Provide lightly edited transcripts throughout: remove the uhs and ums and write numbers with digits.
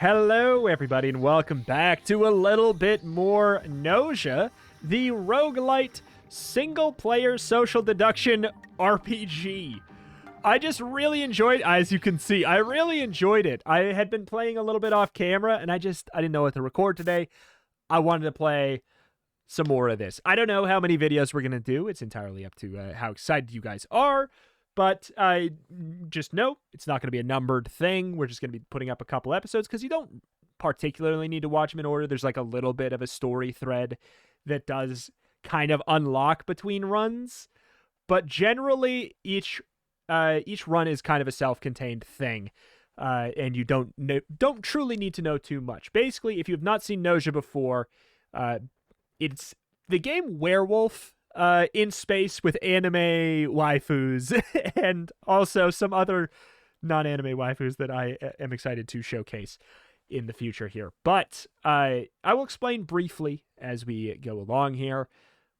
Hello, everybody, and welcome back to a little bit more Gnosia, the roguelite single-player social deduction RPG. I just really enjoyed, as you can see, I really enjoyed it. I had been playing a little bit off camera, and I didn't know what to record today. I wanted to play some more of this. I don't know how many videos we're going to do. It's entirely up to how excited you guys are. But I just know it's not going to be a numbered thing. We're just going to be putting up a couple episodes because you don't particularly need to watch them in order. There's like a little bit of a story thread that does kind of unlock between runs. But generally, each run is kind of a self-contained thing. And you don't truly need to know too much. Basically, if you have not seen Gnosia before, it's the game Werewolf in space with anime waifus and also some other non-anime waifus that I am excited to showcase in the future here. But I will explain briefly as we go along here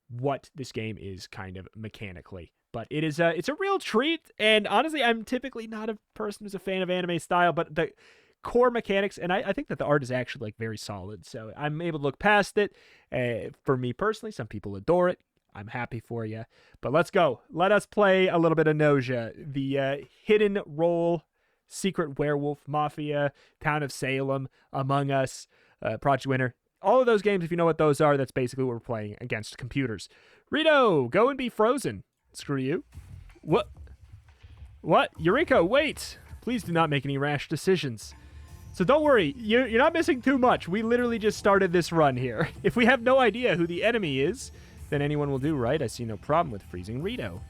what this game is kind of mechanically. But it's a real treat, and honestly, I'm typically not a person who's a fan of anime style, but the core mechanics, and I think that the art is actually like very solid, so I'm able to look past it. For me personally, some people adore it. I'm happy for you. But let's go. Let us play a little bit of Gnosia, the hidden role, secret werewolf, mafia, town of Salem, Among Us, Project Winter. All of those games, if you know what those are, that's basically what we're playing against computers. Rito, go and be frozen. Screw you. What? Eureka, wait. Please do not make any rash decisions. So don't worry, you're not missing too much. We literally just started this run here. If we have no idea who the enemy is, then anyone will do, right? I see no problem with freezing Rito.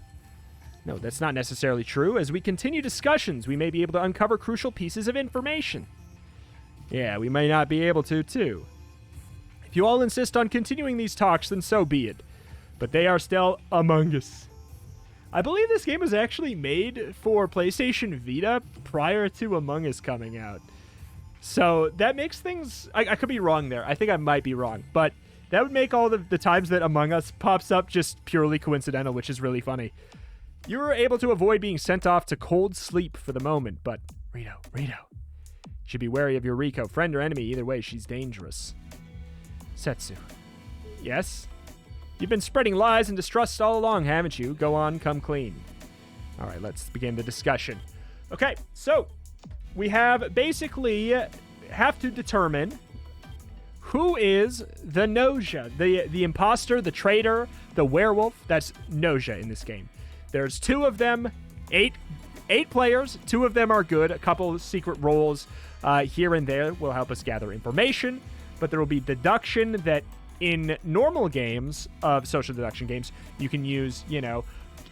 No, that's not necessarily true. As we continue discussions, we may be able to uncover crucial pieces of information. Yeah, we may not be able to, too. If you all insist on continuing these talks, then so be it. But they are still Among Us. I believe this game was actually made for PlayStation Vita prior to Among Us coming out. So that makes things... I could be wrong there. I think I might be wrong. But that would make all the times that Among Us pops up just purely coincidental, which is really funny. You were able to avoid being sent off to cold sleep for the moment, but... Rito. Should be wary of your Rico. Friend or enemy, either way, she's dangerous. Setsu. Yes? You've been spreading lies and distrust all along, haven't you? Go on, come clean. All right, let's begin the discussion. Okay, so we have basically have to determine who is the Gnosia, the imposter, the traitor, the werewolf. That's Gnosia in this game. There's two of them, eight players. Two of them are good. A couple of secret roles here and there will help us gather information, but there will be deduction that in normal games of social deduction games, you can use,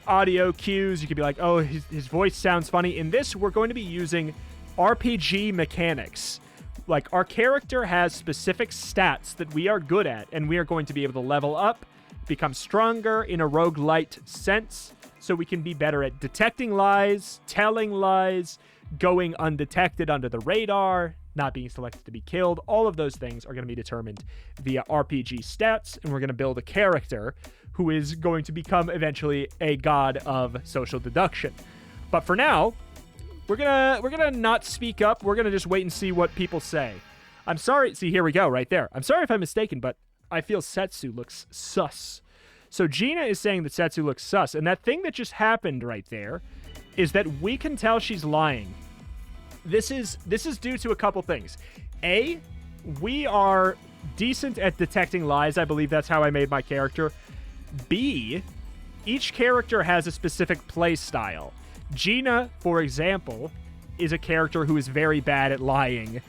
audio cues. You could be like, oh, his voice sounds funny. In this, we're going to be using RPG mechanics. Like, our character has specific stats that we are good at, and we are going to be able to level up, become stronger in a roguelite sense, so we can be better at detecting lies, telling lies, going undetected under the radar, not being selected to be killed. All of those things are going to be determined via RPG stats, and we're going to build a character who is going to become eventually a god of social deduction. But for now, we're gonna not speak up. We're gonna just wait and see what people say. I'm sorry. See, here we go, right there. I'm sorry if I'm mistaken, but I feel Setsu looks sus. So Gina is saying that Setsu looks sus, and that thing that just happened right there is that we can tell she's lying. This is due to a couple things. A, we are decent at detecting lies. I believe that's how I made my character. B, each character has a specific play style. Gina, for example, is a character who is very bad at lying,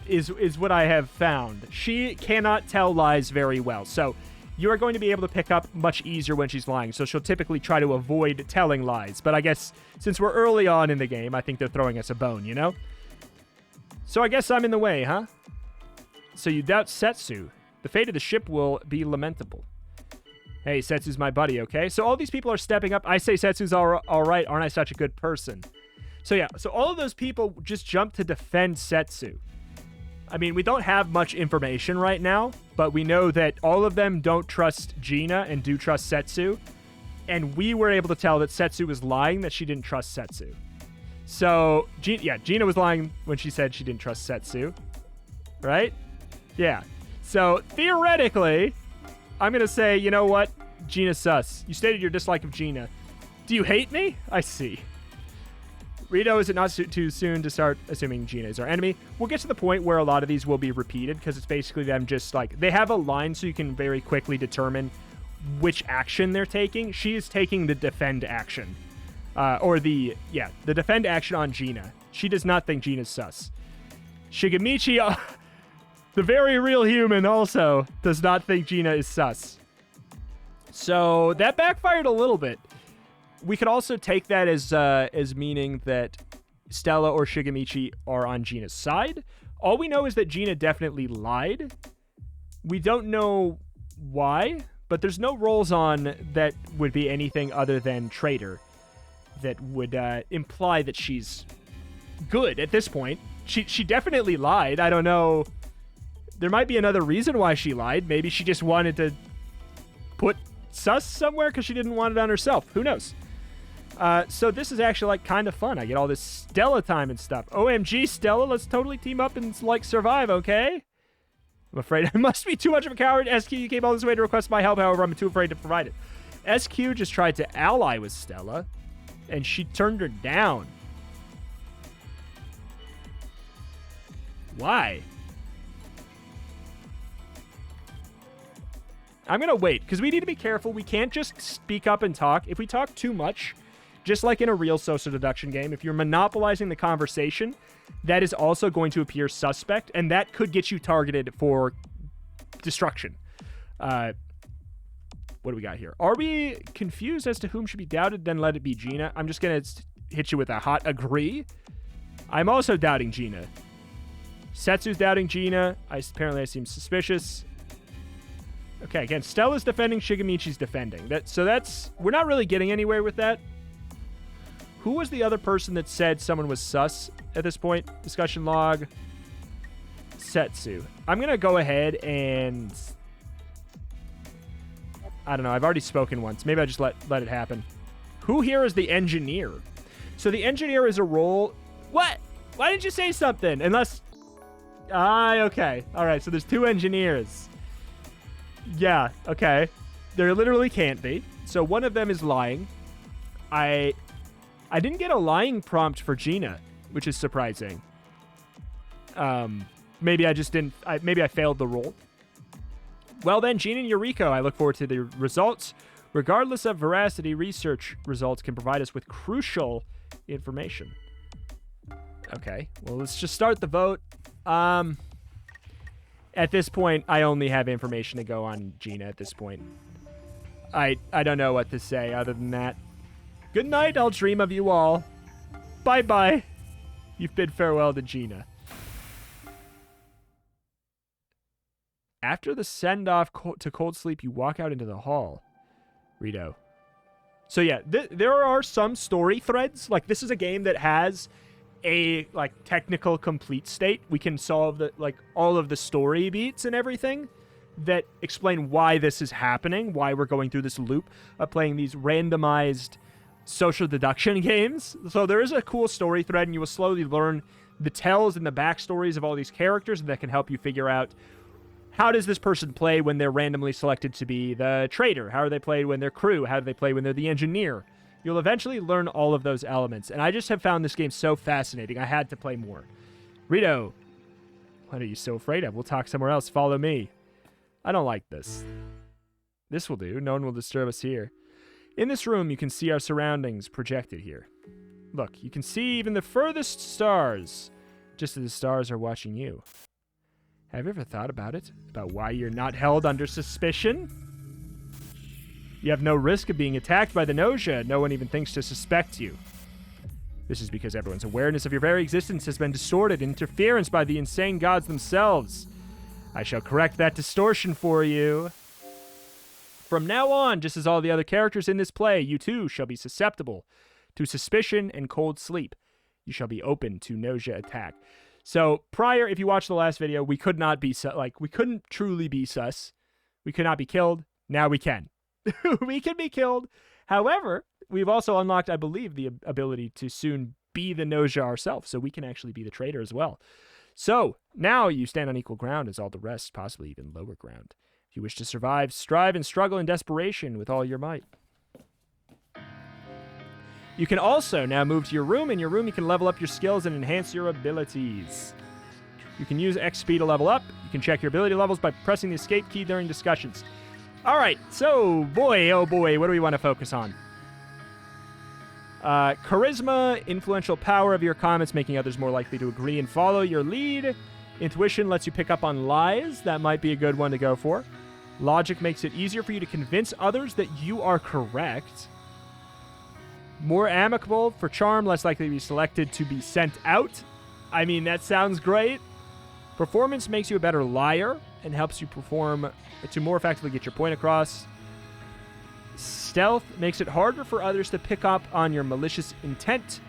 is what I have found. She cannot tell lies very well, so you are going to be able to pick up much easier when she's lying, so she'll typically try to avoid telling lies. But I guess since we're early on in the game, I think they're throwing us a bone, So I guess I'm in the way, huh? So you doubt Setsu. The fate of the ship will be lamentable. Hey, Setsu's my buddy, okay? So all these people are stepping up. I say Setsu's all right. Aren't I such a good person? So yeah, so all of those people just jumped to defend Setsu. I mean, we don't have much information right now, but we know that all of them don't trust Gina and do trust Setsu. And we were able to tell that Setsu was lying, that she didn't trust Setsu. So, Gina was lying when she said she didn't trust Setsu. right? Yeah. So, theoretically, I'm going to say, you know what? Gina's sus. You stated your dislike of Gina. Do you hate me? I see. Rito, is it not too soon to start assuming Gina is our enemy? We'll get to the point where a lot of these will be repeated because it's basically them just like, they have a line so you can very quickly determine which action they're taking. She is taking the defend action. The defend action on Gina. She does not think Gina's sus. Shigemichi, the very real human, also does not think Gina is sus. So that backfired a little bit. We could also take that as meaning that Stella or Shigemichi are on Gina's side. All we know is that Gina definitely lied. We don't know why, but there's no rolls on that would be anything other than traitor that would imply that she's good at this point. She definitely lied. I don't know. There might be another reason why she lied. Maybe she just wanted to put sus somewhere because she didn't want it on herself. Who knows? So this is actually like kind of fun. I get all this Stella time and stuff. OMG, Stella, let's totally team up and like survive, okay? I'm afraid I must be too much of a coward. SQ, you came all this way to request my help. However, I'm too afraid to provide it. SQ just tried to ally with Stella, and she turned her down. Why? I'm going to wait, because we need to be careful. We can't just speak up and talk. If we talk too much, just like in a real social deduction game, if you're monopolizing the conversation, that is also going to appear suspect, and that could get you targeted for destruction. What do we got here? Are we confused as to whom should be doubted? Then let it be Gina. I'm just going to hit you with a hot agree. I'm also doubting Gina. Setsu's doubting Gina. Apparently I seem suspicious. Okay, again, Stella's defending, Shigemichi's defending. We're not really getting anywhere with that. Who was the other person that said someone was sus at this point? Discussion log. Setsu. I'm going to go ahead and... I don't know. I've already spoken once. Maybe I just let it happen. Who here is the engineer? So the engineer is a role... What? Why didn't you say something? Unless... okay. All right, so there's two engineers. Yeah, okay. There literally can't be. So one of them is lying. I didn't get a lying prompt for Gina, which is surprising. Maybe I just didn't... maybe I failed the roll. Well then, Gina and Eureka, I look forward to the results. Regardless of veracity, research results can provide us with crucial information. Okay, well, let's just start the vote. At this point, I only have information to go on Gina at this point. I don't know what to say other than that. Good night, I'll dream of you all. Bye-bye. You've bid farewell to Gina. After the send-off to cold sleep, you walk out into the hall. Rito. So yeah, there are some story threads. Like, this is a game that has a technical complete state. We can solve all of the story beats and everything that explain why this is happening, why we're going through this loop of playing these randomized social deduction games. So there is a cool story thread, and you will slowly learn the tells and the backstories of all these characters that can help you figure out how does this person play when they're randomly selected to be the traitor? How are they played when they're crew? How do they play when they're the engineer? You'll eventually learn all of those elements, and I just have found this game so fascinating. I had to play more. Rito, what are you so afraid of? We'll talk somewhere else. Follow me. I don't like this. This will do. No one will disturb us here. In this room, you can see our surroundings projected here. Look, you can see even the furthest stars, just as the stars are watching you. Have you ever thought about it? About why you're not held under suspicion? You have no risk of being attacked by the Gnosia. No one even thinks to suspect you. This is because everyone's awareness of your very existence has been distorted, interference by the insane gods themselves. I shall correct that distortion for you. From now on, just as all the other characters in this play, you too shall be susceptible to suspicion and cold sleep. You shall be open to Gnosia attack. So prior, if you watched the last video, we could not be we couldn't truly be sus. We could not be killed. Now we can. We can be killed. However, we've also unlocked, I believe, the ability to soon be the Gnosia ourselves, so we can actually be the traitor as well. So, now you stand on equal ground as all the rest, possibly even lower ground. If you wish to survive, strive and struggle in desperation with all your might. You can also now move to your room. In your room, you can level up your skills and enhance your abilities. You can use XP to level up. You can check your ability levels by pressing the escape key during discussions. All right, so, boy, oh boy, what do we want to focus on? Charisma, influential power of your comments, making others more likely to agree and follow your lead. Intuition lets you pick up on lies. That might be a good one to go for. Logic makes it easier for you to convince others that you are correct. More amicable for charm, less likely to be selected to be sent out. I mean, that sounds great. Performance makes you a better liar and helps you perform to more effectively get your point across. Stealth makes it harder for others to pick up on your malicious intent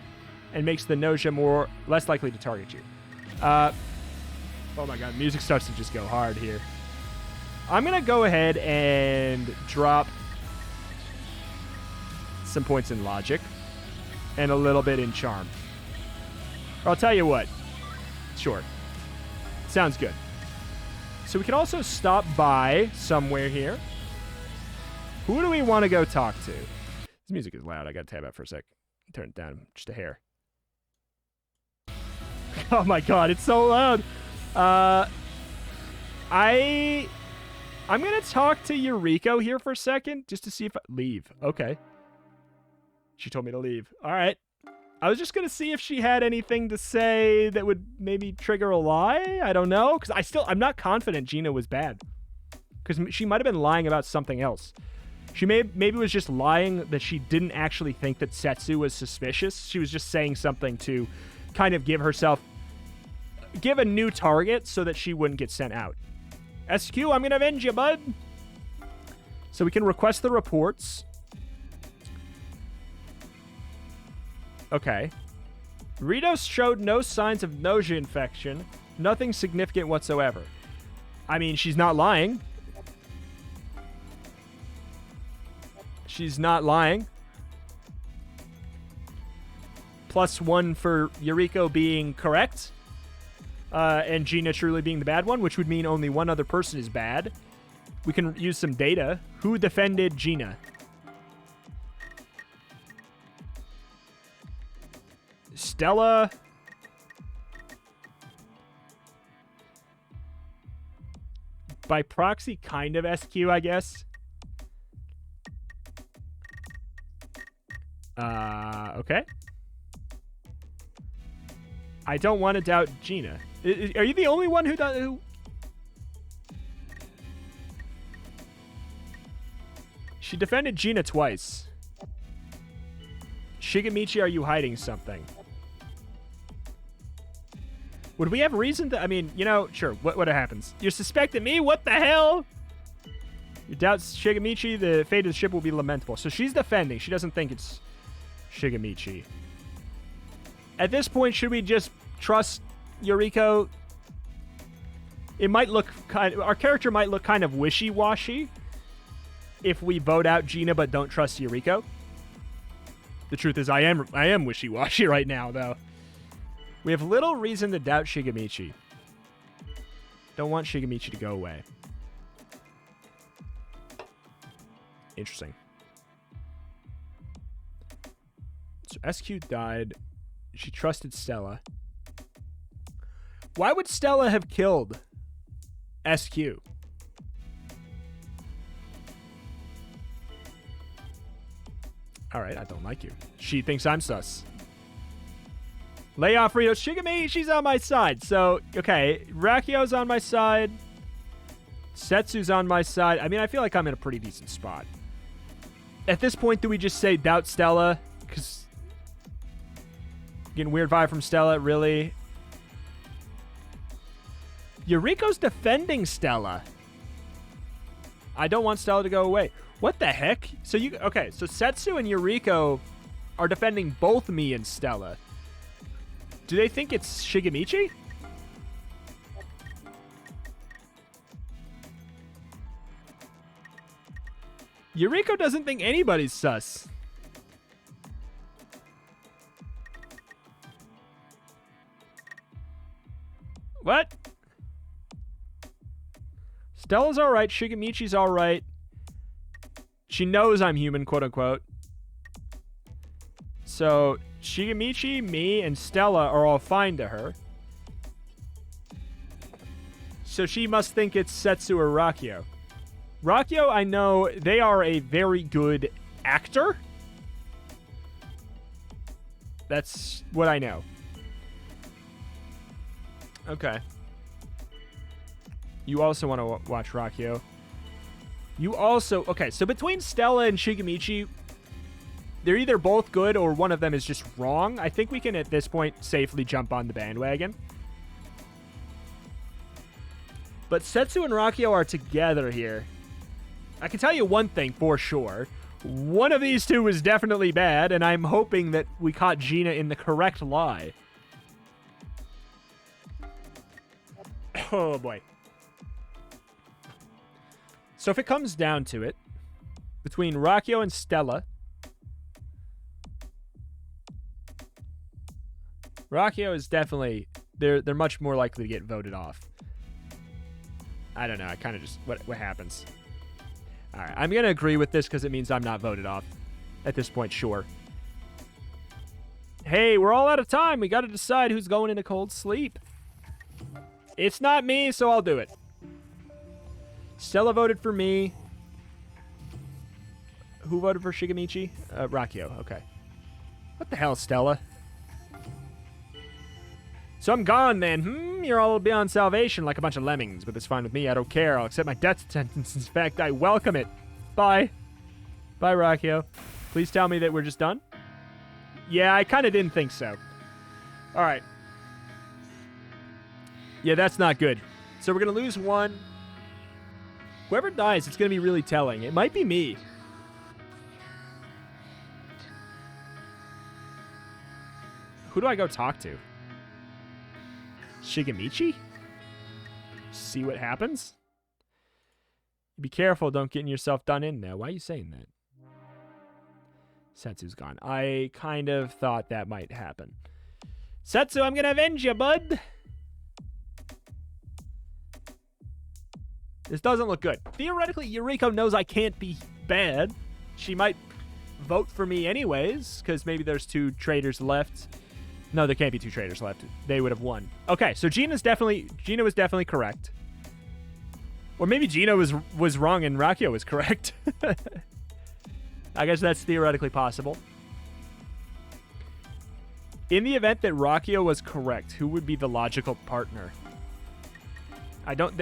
and makes the Gnosia less likely to target you. Oh my god, music starts to just go hard here. I'm going to go ahead and drop some points in logic and a little bit in charm. Or I'll tell you what. Sure. Sounds good. So we can also stop by somewhere here. Who do we want to go talk to? This music is loud. I got to tab out for a sec. Turn it down just a hair. Oh my god, it's so loud. I'm going to talk to Yuriko here for a second just to see if leave. Okay. She told me to leave. All right. I was just going to see if she had anything to say that would maybe trigger a lie. I don't know. Because I'm not confident Gina was bad. Because she might have been lying about something else. She maybe was just lying that she didn't actually think that Setsu was suspicious. She was just saying something to kind of give a new target so that she wouldn't get sent out. SQ, I'm going to avenge you, bud. So we can request the reports. Okay. Ritos showed no signs of Gnosia infection. Nothing significant whatsoever. I mean, she's not lying. She's not lying. +1 for Yuriko being correct. And Gina truly being the bad one, which would mean only one other person is bad. We can use some data. Who defended Gina? Stella. By proxy, kind of SQ, I guess. Okay. I don't want to doubt Gina. Are you the only one who She defended Gina twice. Shigemichi, are you hiding something? Would we have reason to... I mean, you know, sure, what happens? You're suspecting me? What the hell? You doubt Shigemichi, the fate of the ship will be lamentable. So she's defending. She doesn't think it's Shigemichi. At this point, should we just trust Yuriko? It might look kind of... Our character might look kind of wishy-washy if we vote out Gina but don't trust Yuriko. The truth is, I am wishy-washy right now, though. We have little reason to doubt Shigemichi. Don't want Shigemichi to go away. Interesting. So SQ died. She trusted Stella. Why would Stella have killed SQ? Alright, I don't like you. She thinks I'm sus. Lay off Rito. Shigemi, she's on my side. So, okay, Rakio's on my side. Setsu's on my side. I mean, I feel like I'm in a pretty decent spot. At this point, do we just say doubt Stella? Because getting weird vibe from Stella, really. Yuriko's defending Stella. I don't want Stella to go away. What the heck? So okay, so Setsu and Yuriko are defending both me and Stella. Do they think it's Shigemichi? Yuriko doesn't think anybody's sus. Stella's all right. Shigemichi's all right. She knows I'm human, quote unquote. So Shigemichi, me, and Stella are all fine to her. So she must think it's Setsu or Rakio. Rakio, I know they are a very good actor. That's what I know. Okay. You also want to watch Rakio. You also... Okay, so between Stella and Shigemichi, they're either both good or one of them is just wrong. I think we can, at this point, safely jump on the bandwagon. But Setsu and Rakio are together here. I can tell you one thing for sure. One of these two is definitely bad, and I'm hoping that we caught Gina in the correct lie. Oh, boy. So if it comes down to it, between Rakio and Stella, Rakio is definitely... They're much more likely to get voted off. I don't know. I kind of just... What happens? All right. I'm going to agree with this because it means I'm not voted off. At this point, sure. Hey, we're all out of time. We got to decide who's going into cold sleep. It's not me, so I'll do it. Stella voted for me. Who voted for Shigemichi? Rakio. Okay. What the hell, Stella? So I'm gone, then. You're all beyond salvation like a bunch of lemmings, but it's fine with me. I don't care. I'll accept my death sentence. In fact, I welcome it. Bye. Bye, Rakio. Please tell me that we're just done. Yeah, I kind of didn't think so. All right. Yeah, that's not good. So we're going to lose one. Whoever dies, it's going to be really telling. It might be me. Who do I go talk to? Shigemichi? See what happens? Be careful, don't get yourself done in there. Why are you saying that? Setsu's gone. I kind of thought that might happen. Setsu, I'm gonna avenge you, bud. This doesn't look good. Theoretically, Yuriko knows I can't be bad. She might vote for me anyways, because maybe there's 2 traitors left. No, there can't be 2 traitors left. They would have won. Okay, so Gina was definitely correct. Or maybe Gina was wrong and Rakio was correct. I guess that's theoretically possible. In the event that Rakio was correct, who would be the logical partner? I don't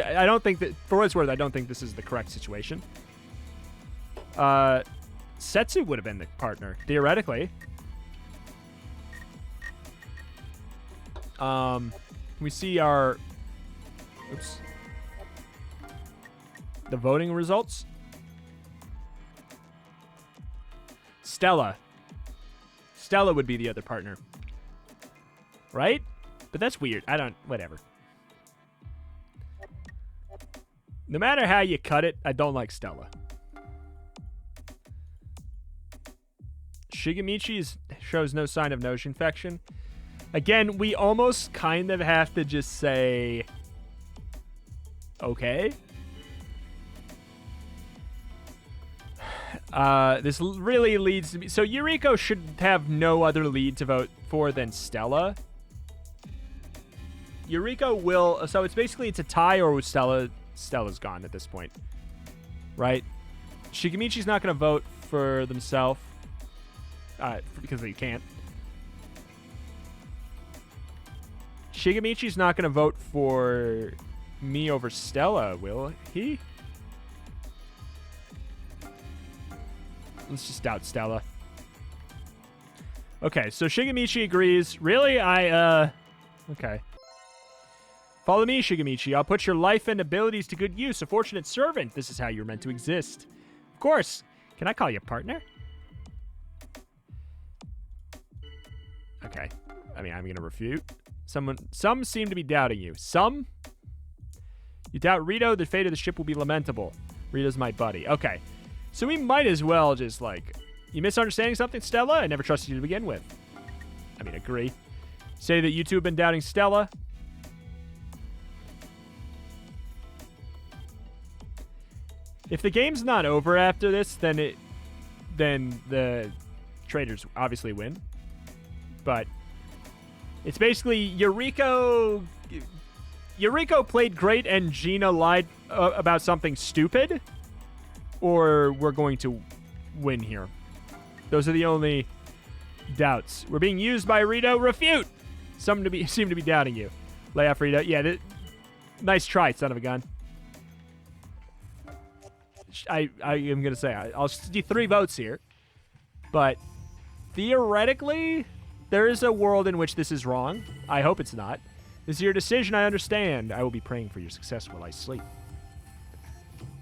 think that, for what it's worth, I don't think this is the correct situation. Setsu would have been the partner, theoretically. We see our... Oops. The voting results. Stella. Stella would be the other partner. Right? But that's weird. Whatever. No matter how you cut it, I don't like Stella. Shigemichi shows no sign of nose infection. Again, we almost kind of have to just say, okay. This really leads to me. So Yuriko should have no other lead to vote for than Stella. Yuriko will. So it's a tie, or Stella's gone at this point, right? Shigemichi's not going to vote for themselves because they can't. Shigemichi's not going to vote for me over Stella, will he? Let's just doubt Stella. Okay, so Shigemichi agrees. Really? Okay. Follow me, Shigemichi. I'll put your life and abilities to good use. A fortunate servant. This is how you're meant to exist. Of course. Can I call you partner? Okay. I mean, I'm going to refute. Some seem to be doubting you. Some? You doubt Rito, the fate of the ship will be lamentable. Rito's my buddy. Okay. So we might as well just, like... You misunderstanding something, Stella? I never trusted you to begin with. I mean, agree. Say that you two have been doubting Stella. If the game's not over after this, then the traitors obviously win. But it's basically Yuriko played great and Gina lied about something stupid, or we're going to win here. Those are the only doubts. We're being used by Rito. Refute! Some seem to be doubting you. Lay off Rito. Yeah, nice try, son of a gun. I am going to say, I'll do 3 votes here. But theoretically, there is a world in which this is wrong. I hope it's not. This is your decision, I understand. I will be praying for your success while I sleep.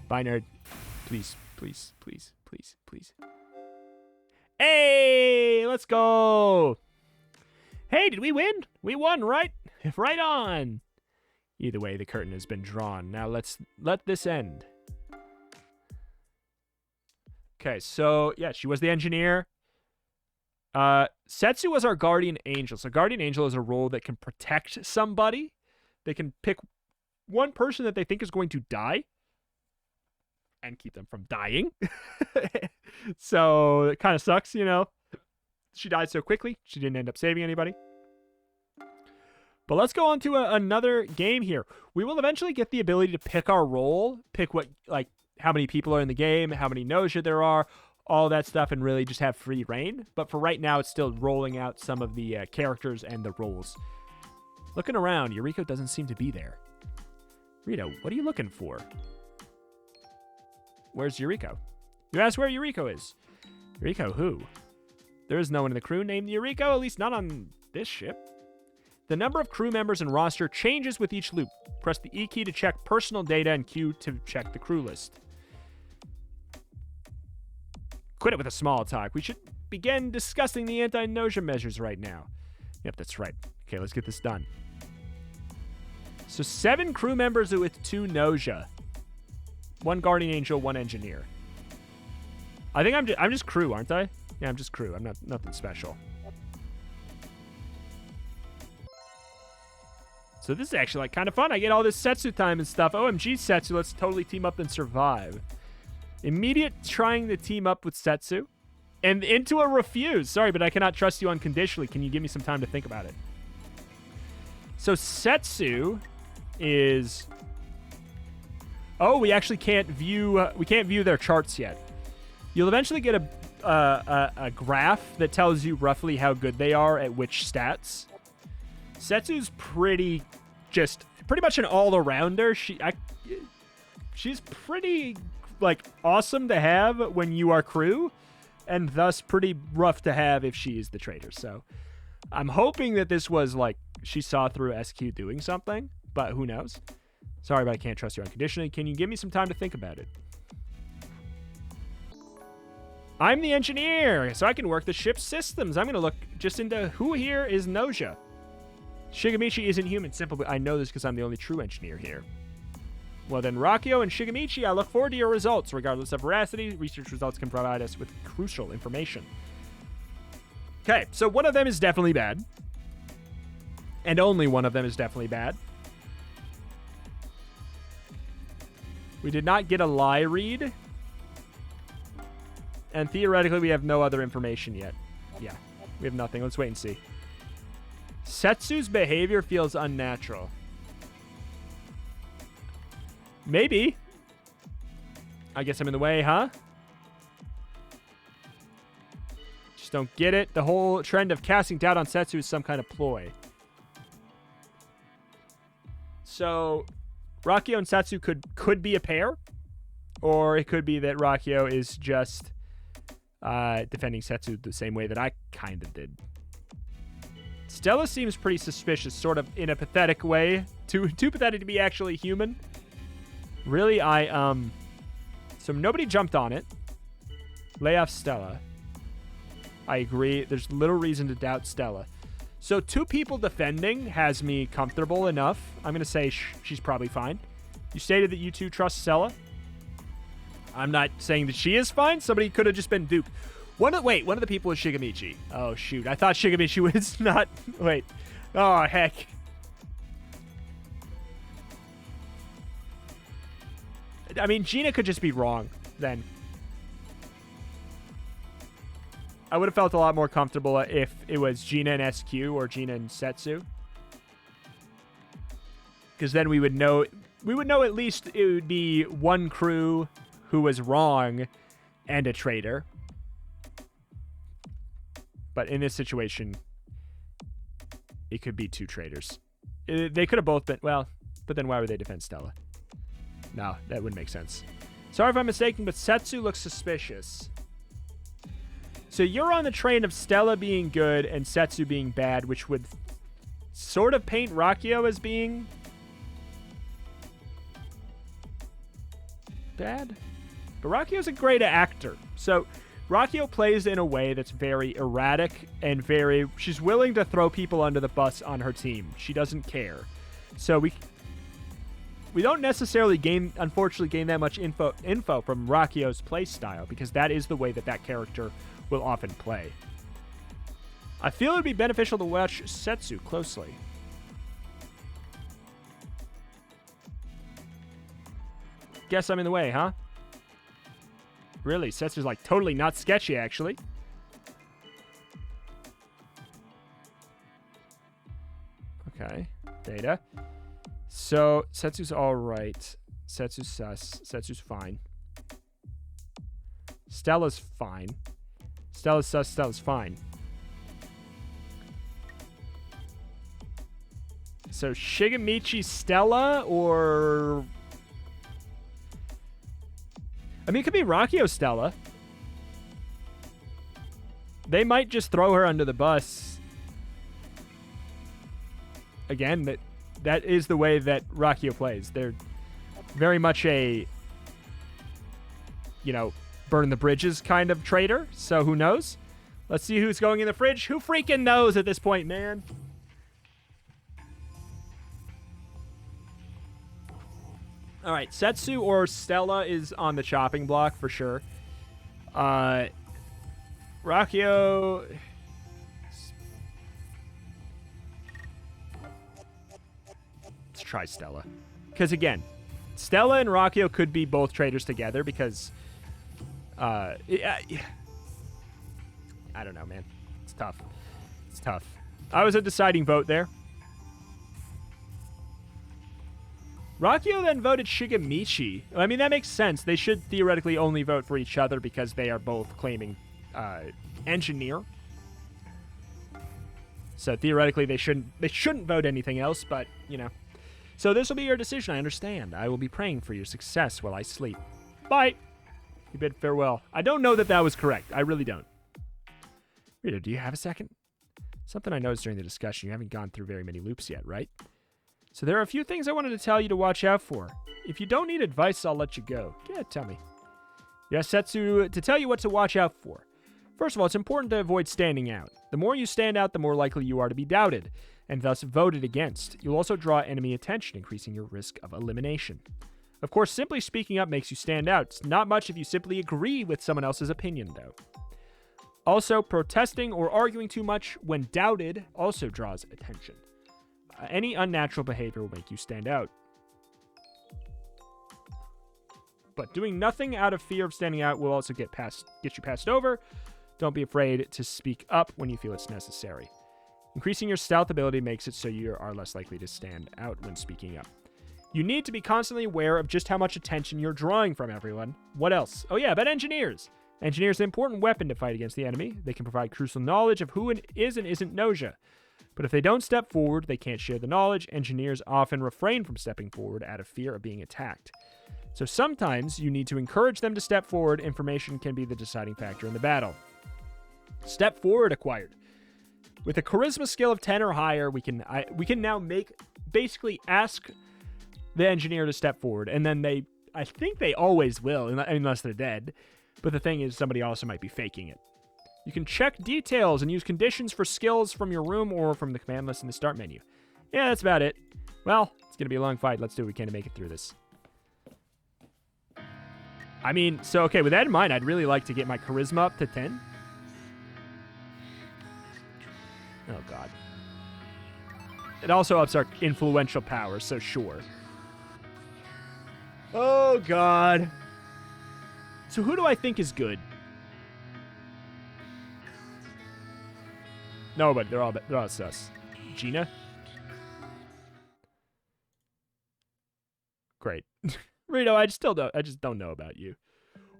Bye, nerd. Please, please, please, please, please. Hey, let's go. Hey, did we win? We won, right? Right on. Either way, the curtain has been drawn. Now let's let this end. Okay, so, yeah, she was the engineer. Setsu was our guardian angel. So guardian angel is a role that can protect somebody. They can pick one person that they think is going to die and keep them from dying. So it kind of sucks, you know. She died so quickly. She didn't end up saving anybody. But let's go on to another game here. We will eventually get the ability to pick our role, pick what, like, how many people are in the game, how many Gnosia there are, all that stuff, and really just have free reign. But for right now, it's still rolling out some of the characters and the roles. Looking around, Yuriko doesn't seem to be there. Rito, what are you looking for? Where's Yuriko? You ask where Yuriko is. Yuriko who? There is no one in the crew named Yuriko, at least not on this ship. The number of crew members and roster changes with each loop. Press the E key to check personal data and Q to check the crew list. Quit it with a small talk. We should begin discussing the anti-Gnosia measures right now. Yep, that's right. Okay, let's get this done. So 7 crew members with 2 Gnosia. 1 guardian angel, 1 engineer. I think I'm just crew, aren't I? Yeah, I'm just crew. I'm not nothing special. So this is actually like kind of fun. I get all this Setsu time and stuff. OMG Setsu, let's totally team up and survive. Immediate trying to team up with Setsu. And into a refuse. Sorry, but I cannot trust you unconditionally. Can you give me some time to think about it? So Setsu is... Oh, we actually can't view... we can't view their charts yet. You'll eventually get a graph that tells you roughly how good they are at which stats. Setsu's pretty much an all-arounder. She's pretty, like, awesome to have when you are crew, and thus pretty rough to have if she is the traitor. So I'm hoping that this was, like, she saw through SQ doing something, but who knows? Sorry, but I can't trust you unconditionally. Can you give me some time to think about it? I'm the engineer, so I can work the ship's systems. I'm going to look just into who here is Gnosia. Shigemichi isn't human, simple. I know this because I'm the only true engineer here. Well then, Rakio and Shigemichi, I look forward to your results. Regardless of veracity, research results can provide us with crucial information. Okay, so one of them is definitely bad. And only one of them is definitely bad. We did not get a lie read. And theoretically, we have no other information yet. Yeah, we have nothing. Let's wait and see. Setsu's behavior feels unnatural. Maybe. I guess I'm in the way, huh? Just don't get it. The whole trend of casting doubt on Setsu is some kind of ploy. So, Rakio and Setsu could be a pair. Or it could be that Rakio is just defending Setsu the same way that I kind of did. Stella seems pretty suspicious, sort of in a pathetic way. Too pathetic to be actually human. Really, so nobody jumped on it. Lay off Stella. I agree. There's little reason to doubt Stella. So 2 people defending has me comfortable enough. I'm going to say she's probably fine. You stated that you 2 trust Stella. I'm not saying that she is fine. Somebody could have just been duped. One of the people is Shigemichi. Oh, shoot. I thought Shigemichi was not... Wait. Oh, heck. I mean, Gina could just be wrong then. I would have felt a lot more comfortable if it was Gina and SQ or Gina and Setsu. Because then we would know at least it would be one crew who was wrong and a traitor. But in this situation, it could be two traitors. They could have both been, well, but then why would they defend Stella? No, that wouldn't make sense. Sorry if I'm mistaken, but Setsu looks suspicious. So you're on the train of Stella being good and Setsu being bad, which would sort of paint Rakio as being bad. But Rakio's a great actor. So Rakio plays in a way that's very erratic and she's willing to throw people under the bus on her team. She doesn't care. So we don't necessarily unfortunately gain that much info from Rakio's play style, because that is the way that character will often play. I feel it would be beneficial to watch Setsu closely. Guess I'm in the way, huh? Really, Setsu's like totally not sketchy, actually. Okay, data. So, Setsu's alright. Setsu's sus. Setsu's fine. Stella's fine. Stella's sus. Stella's fine. So, Shigemichi Stella, or... I mean, it could be Rakio Stella. They might just throw her under the bus. Again, that is the way that Rakio plays. They're very much a, burn the bridges kind of traitor. So who knows? Let's see who's going in the fridge. Who freaking knows at this point, man? All right, Setsu or Stella is on the chopping block for sure. Rakio... Let's try Stella. Because, again, Stella and Rakio could be both traitors together because... I don't know, man. It's tough. It's tough. I was a deciding vote there. Rakio then voted Shigemichi. I mean, that makes sense. They should theoretically only vote for each other because they are both claiming engineer. So theoretically, they shouldn't vote anything else, but, So this will be your decision, I understand. I will be praying for your success while I sleep. Bye! You bid farewell. I don't know that was correct. I really don't. Rita, do you have a second? Something I noticed during the discussion. You haven't gone through very many loops yet, right? So there are a few things I wanted to tell you to watch out for. If you don't need advice, I'll let you go. Yeah, tell me. Yes, Setsu, to tell you what to watch out for. First of all, it's important to avoid standing out. The more you stand out, the more likely you are to be doubted, and thus voted against. You'll also draw enemy attention, increasing your risk of elimination. Of course, simply speaking up makes you stand out. It's not much if you simply agree with someone else's opinion, though. Also, protesting or arguing too much when doubted also draws attention. Any unnatural behavior will make you stand out. But doing nothing out of fear of standing out will also get you passed over. Don't be afraid to speak up when you feel it's necessary. Increasing your stealth ability makes it so you are less likely to stand out when speaking up. You need to be constantly aware of just how much attention you're drawing from everyone. What else? Oh yeah, about engineers. Engineers are an important weapon to fight against the enemy. They can provide crucial knowledge of who is and isn't Gnosia. But if they don't step forward, they can't share the knowledge. Engineers often refrain from stepping forward out of fear of being attacked. So sometimes you need to encourage them to step forward. Information can be the deciding factor in the battle. Step forward acquired. With a charisma skill of 10 or higher, we can now basically ask the engineer to step forward, and then I think they always will, unless they're dead. But the thing is, somebody also might be faking it. You can check details and use conditions for skills from your room or from the command list in the start menu. Yeah, that's about it. Well, it's going to be a long fight. Let's do what we can to make it through this. I mean, so, okay, with that in mind, I'd really like to get my charisma up to 10. Oh, God. It also ups our influential power, so sure. Oh, God. So who do I think is good? No, but they're all sus. Gina? Great. Rito, I just don't know about you.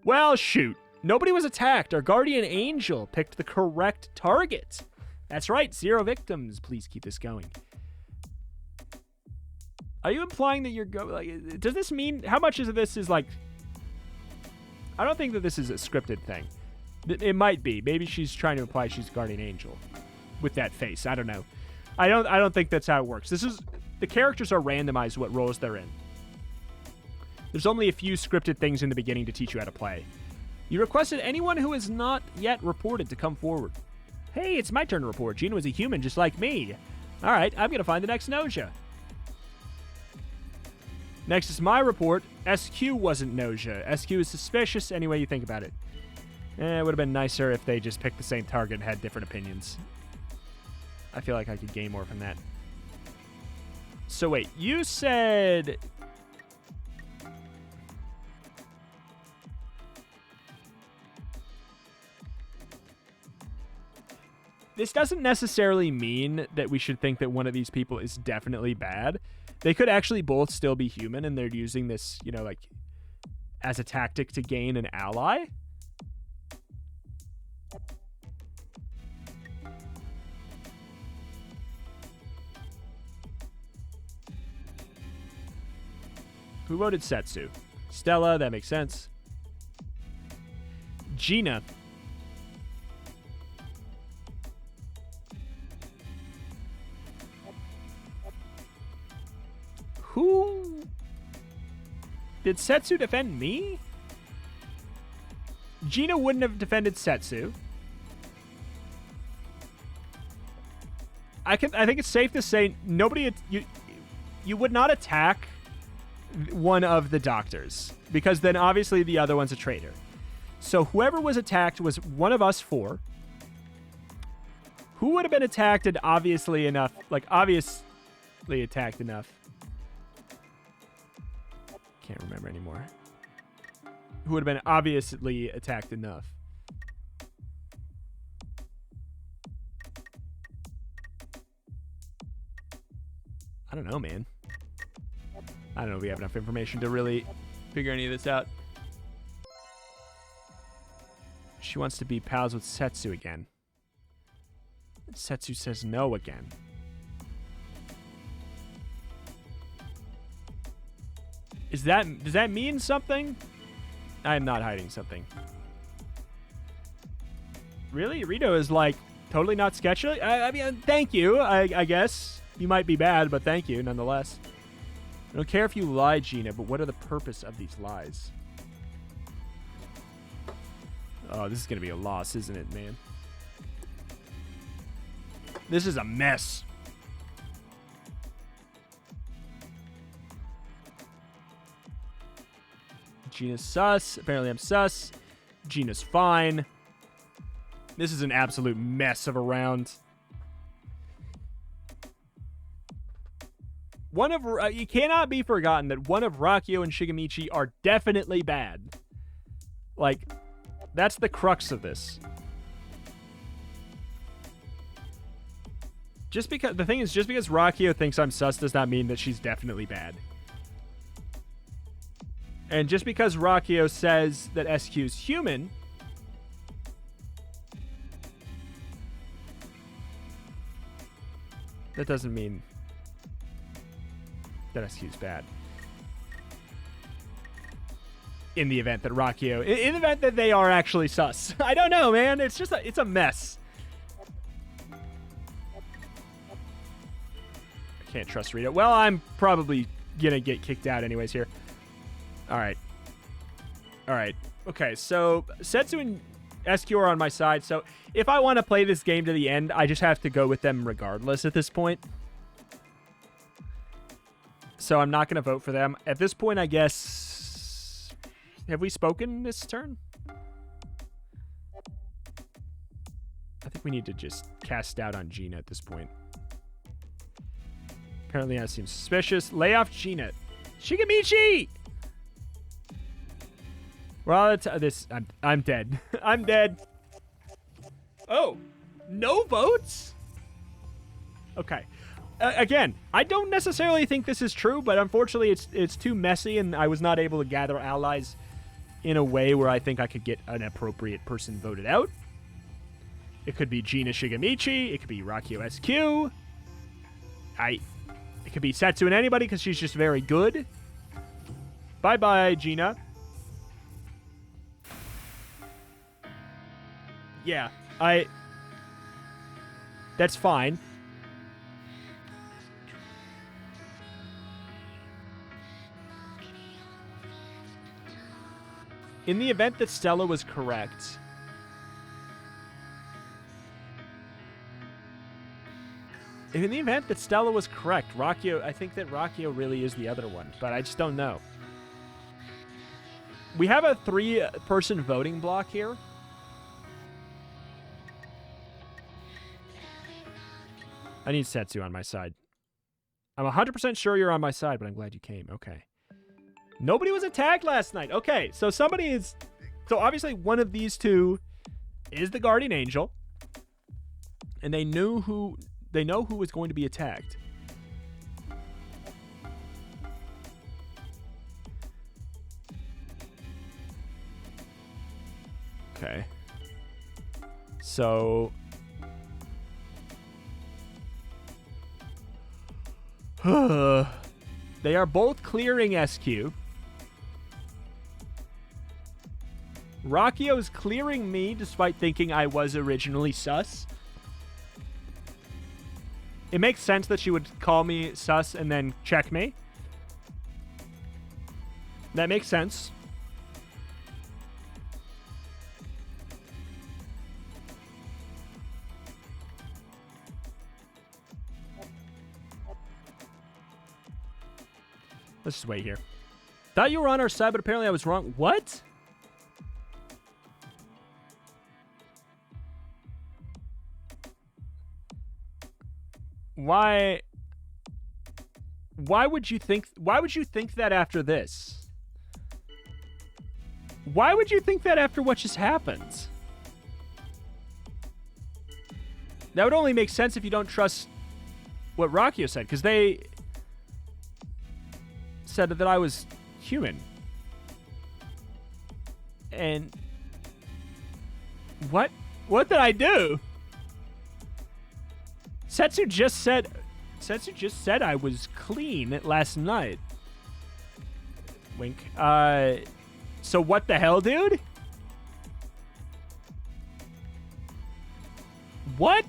Well, shoot. Nobody was attacked. Our guardian angel picked the correct target. That's right, 0 victims. Please keep this going. Are you implying that you're does this mean, how much of this is like, I don't think that this is a scripted thing. It might be. Maybe she's trying to imply she's guardian angel with that face. I don't know. I don't think that's how it works. The characters are randomized what roles they're in. There's only a few scripted things in the beginning to teach you how to play. You requested anyone who is not yet reported to come forward. Hey, it's my turn to report. Gina was a human just like me. All right, I'm going to find the next Gnosia. Next is my report. SQ wasn't Gnosia. SQ is suspicious any way you think about it. It would have been nicer if they just picked the same target and had different opinions. I feel like I could gain more from that. So wait, you said... This doesn't necessarily mean that we should think that one of these people is definitely bad. They could actually both still be human, and they're using this, you know, like, as a tactic to gain an ally. Who voted Setsu? Stella, that makes sense. Gina. Who? Did Setsu defend me? Gina wouldn't have defended Setsu. I think it's safe to say nobody... You would not attack one of the doctors, because then obviously the other one's a traitor. So whoever was attacked was one of us 4. Who would have been attacked and obviously obviously attacked enough? Can't remember anymore. Who would have been obviously attacked enough? I don't know, man. I don't know if we have enough information to really figure any of this out. She wants to be pals with Setsu again. Setsu says no again. Does that mean something? I am not hiding something. Really? Rito is like totally not sketchy? I mean, thank you, I guess. You might be bad, but thank you nonetheless. I don't care if you lie, Gina, but what are the purpose of these lies? Oh, this is going to be a loss, isn't it, man? This is a mess. Gina's sus. Apparently I'm sus. Gina's fine. This is an absolute mess of a round. It cannot be forgotten that one of Rakio and Shigemichi are definitely bad. Like, that's the crux of this. The thing is, just because Rakio thinks I'm sus does not mean that she's definitely bad. And just because Rakio says that SQ's human, that doesn't mean that SQ's bad. In the event that Rakio... In the event that they are actually sus. I don't know, man. It's just it's a mess. I can't trust Rito. Well, I'm probably going to get kicked out anyways here. All right. Okay, so Setsu and SQ are on my side. So if I want to play this game to the end, I just have to go with them regardless at this point. So I'm not going to vote for them. At this point, I guess... Have we spoken this turn? I think we need to just cast doubt on Gina at this point. Apparently that seems suspicious. Lay off Gina. Shigemichi! Well, I'm dead. I'm dead. Oh, no votes? Okay. Again, I don't necessarily think this is true, but unfortunately it's too messy, and I was not able to gather allies in a way where I think I could get an appropriate person voted out. It could be Gina Shigemichi. It could be Rakio SQ. It could be Setsu and anybody because she's just very good. Bye-bye, Gina. Yeah, that's fine. In the event that Stella was correct... In the event that Stella was correct, Rakio... I think that Rakio really is the other one, but I just don't know. We have a 3-person voting block here. I need Setsu on my side. I'm 100% sure you're on my side, but I'm glad you came. Okay. Nobody was attacked last night. Okay, so somebody is... So obviously one of these two is the Guardian Angel. And they know who was going to be attacked. Okay. So... They are both clearing SQ. Rakio's clearing me despite thinking I was originally sus. It makes sense that she would call me sus and then check me. That makes sense. Let's just wait here. Thought you were on our side, but apparently I was wrong. What? Why would you think that after this? Why would you think that after what just happened? That would only make sense if you don't trust what Rakio said, because they said that I was human. And what did I do? Setsu just said I was clean last night. Wink. So what the hell, dude? What?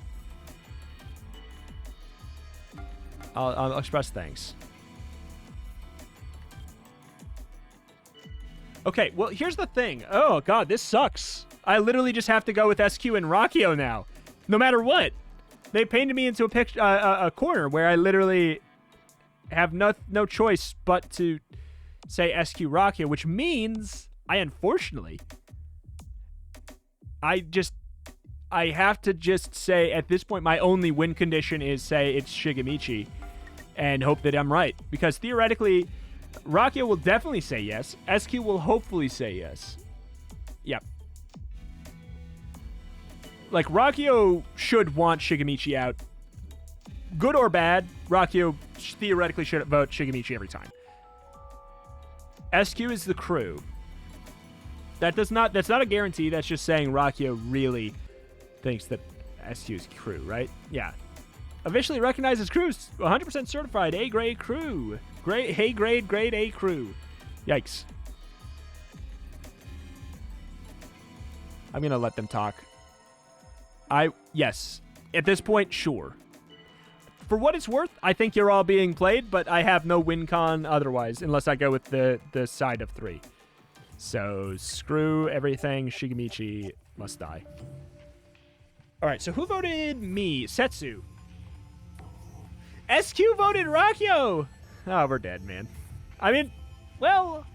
I'll express thanks. Okay, well, here's the thing. Oh, God, this sucks. I literally just have to go with SQ and Rakio now. No matter what. They painted me into a corner where I literally have no choice but to say SQ Rakio, which means I have to just say, at this point, my only win condition is say it's Shigemichi and hope that I'm right. Because theoretically, Rakio will definitely say yes. SQ will hopefully say yes. Yep. Like, Rakio should want Shigemichi out. Good or bad, Rakio theoretically should vote Shigemichi every time. SQ is the crew. That's not a guarantee. That's just saying Rakio really thinks that SQ is crew, right? Yeah. Officially recognized as crew, 100% certified A-grade crew. Grade A crew. Yikes. I'm going to let them talk. Yes. At this point, sure. For what it's worth, I think you're all being played, but I have no win con otherwise, unless I go with the side of 3. So, screw everything. Shigemichi must die. Alright, so who voted me? Setsu. SQ voted Rakio! Oh, we're dead, man. I mean, well...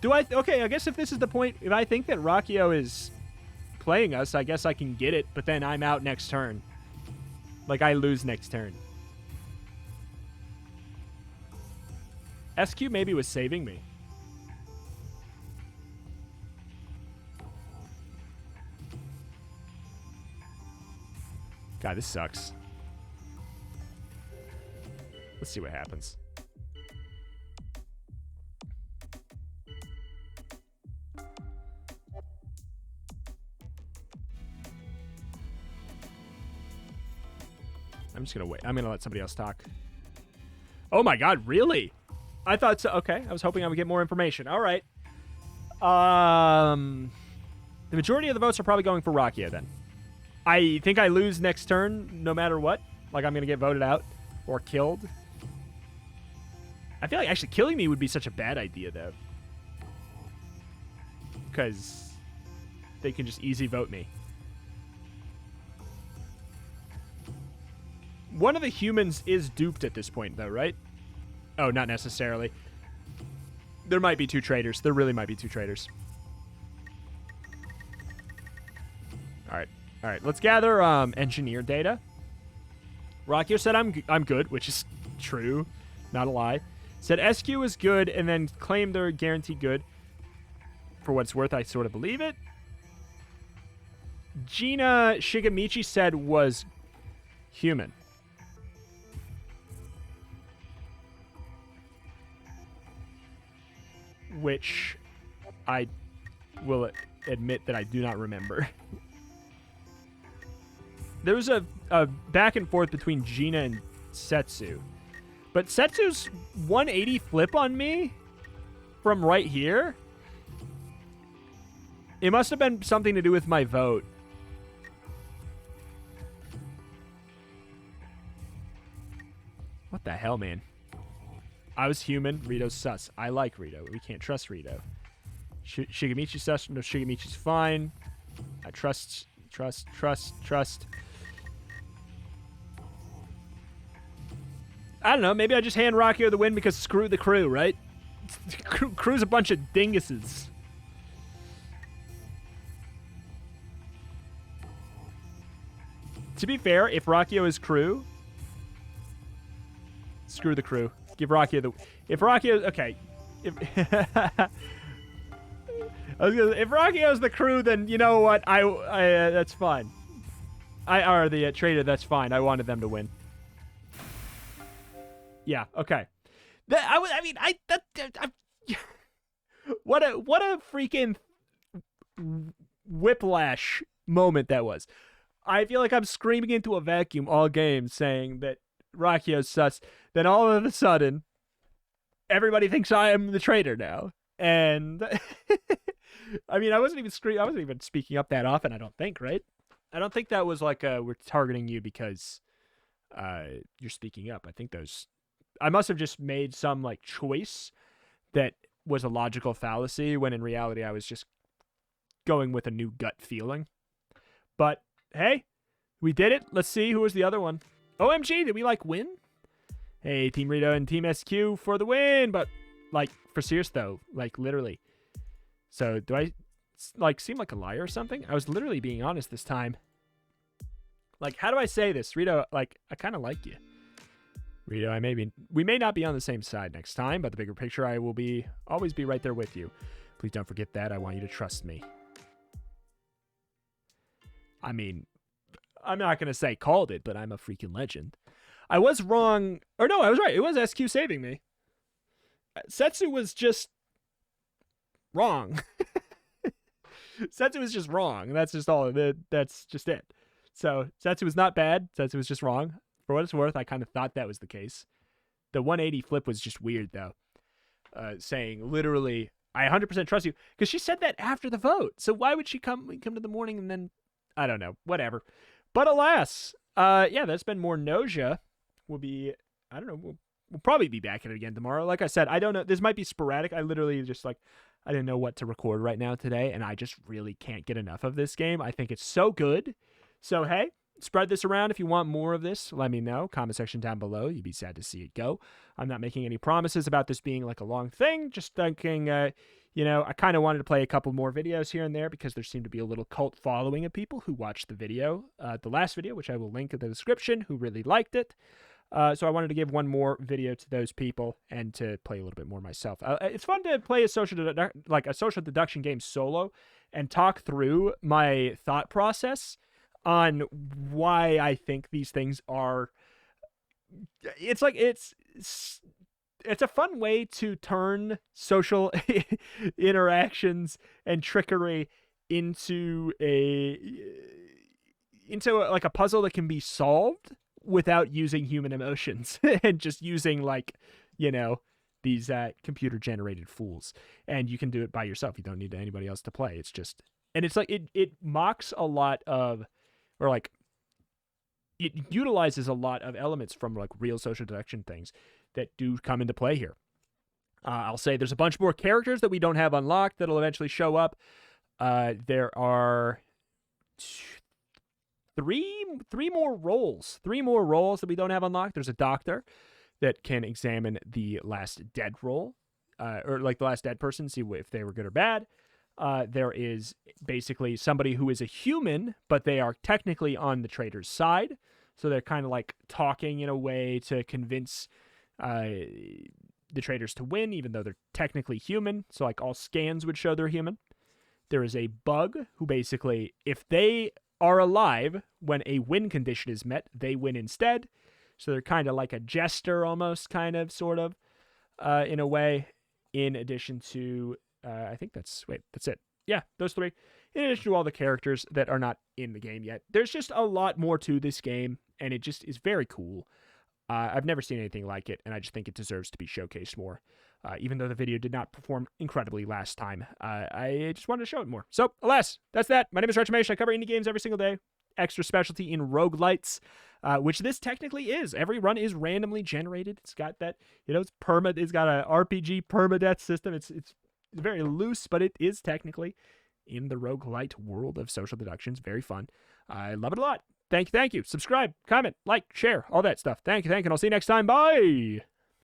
Okay, I guess if this is the point, if I think that Rakio is playing us, I guess I can get it, but then I'm out next turn. Like, I lose next turn. SQ maybe was saving me. God, this sucks. Let's see what happens. I'm just gonna wait. I'm gonna let somebody else talk. Oh my God, really? I thought so. Okay, I was hoping I would get more information. All right. The majority of the votes are probably going for Rockio then. I think I lose next turn no matter what. Like, I'm gonna get voted out or killed. I feel like actually killing me would be such a bad idea though, because they can just easy vote me. One of the humans is duped at this point, though, right? Oh, not necessarily. There might be 2 traitors. There really might be 2 traitors. All right. All right. Let's gather engineer data. Rockio said I'm good, which is true. Not a lie. Said SQ is good and then claimed they're guaranteed good. For what it's worth, I sort of believe it. Gina Shigamichi said was human. Which I will admit that I do not remember. There was a back and forth between Gina and Setsu. But Setsu's 180 flip on me from right here, it must have been something to do with my vote. What the hell, man? I was human. Rito's sus. I like Rito. We can't trust Rito. Shigamichi's sus. No, Shigamichi's fine. I trust. I don't know. Maybe I just hand Rockio the win because screw the crew, right? Crew's a bunch of dinguses. To be fair, if Rockio is crew, screw the crew. Give Rockio the... If Rockio... Okay. If Rockio's the crew, then you know what? That's fine. Or the traitor, that's fine. I wanted them to win. Yeah, okay. What a freaking whiplash moment that was. I feel like I'm screaming into a vacuum all game saying that Rockio's sus. Then all of a sudden, everybody thinks I am the traitor now. And I mean, I wasn't even speaking up that often, I don't think, right? I don't think that was like we're targeting you because you're speaking up. I think I must have just made some like choice that was a logical fallacy when in reality I was just going with a new gut feeling. But hey, we did it. Let's see who was the other one. OMG, did we like win? Hey, Team Rito and Team SQ for the win, but like for serious though, like literally. So do I like seem like a liar or something? I was literally being honest this time. Like, how do I say this? Rito, like, I kind of like you. Rito, we may not be on the same side next time, but the bigger picture, I will always be right there with you. Please don't forget that. I want you to trust me. I mean, I'm not going to say called it, but I'm a freaking legend. I was wrong. Or no, I was right. It was SQ saving me. Setsu was just wrong. Setsu was just wrong. That's just all. That's just it. So Setsu was not bad. Setsu was just wrong. For what it's worth, I kind of thought that was the case. The 180 flip was just weird, though. Saying literally, I 100% trust you. Because she said that after the vote. So why would she come to the morning and then, I don't know, whatever. But alas, yeah, that's been more Gnosia. We'll be, I don't know, we'll probably be back at it again tomorrow. Like I said, I don't know. This might be sporadic. I literally just like, I didn't know what to record right now today. And I just really can't get enough of this game. I think it's so good. So, hey, spread this around. If you want more of this, let me know. Comment section down below. You'd be sad to see it go. I'm not making any promises about this being like a long thing. Just thinking, you know, I kind of wanted to play a couple more videos here and there because there seemed to be a little cult following of people who watched the video, the last video, which I will link in the description, who really liked it. So I wanted to give one more video to those people and to play a little bit more myself. It's fun to play a social deduction game solo and talk through my thought process. on why I think these things are. It's like it's a fun way to turn social interactions and trickery into like a puzzle that can be solved without using human emotions and just using, like, you know, these computer generated fools. And you can do it by yourself. You don't need anybody else to play. It's just, and it's like it mocks a lot of, or like it utilizes a lot of elements from like real social deduction things that do come into play here. I'll say there's a bunch more characters that we don't have unlocked that'll eventually show up. There are three more roles that we don't have unlocked. There's a doctor that can examine the last dead role, or like the last dead person, see if they were good or bad. There is basically somebody who is a human, but they are technically on the traitor's side. So they're kind of like talking in a way to convince the traitors to win, even though they're technically human. So like all scans would show they're human. There is a bug who basically, if they are alive when a win condition is met, they win instead. So they're kind of like a jester almost, kind of, sort of, in a way, in addition to, I think that's it. Yeah, those three. In addition to all the characters that are not in the game yet. There's just a lot more to this game, and it just is very cool. I've never seen anything like it, and I just think it deserves to be showcased more. Even though the video did not perform incredibly last time, I just wanted to show it more. So, alas, that's that. My name is Retrimation. I cover indie games every single day. Extra specialty in roguelites, which this technically is. Every run is randomly generated. It's got that, it's got a RPG permadeath system. It's very loose, but it is technically in the roguelite world of social deductions. Very fun. I love it a lot. Thank you. Subscribe, comment, like, share, all that stuff. Thank you, and I'll see you next time. Bye!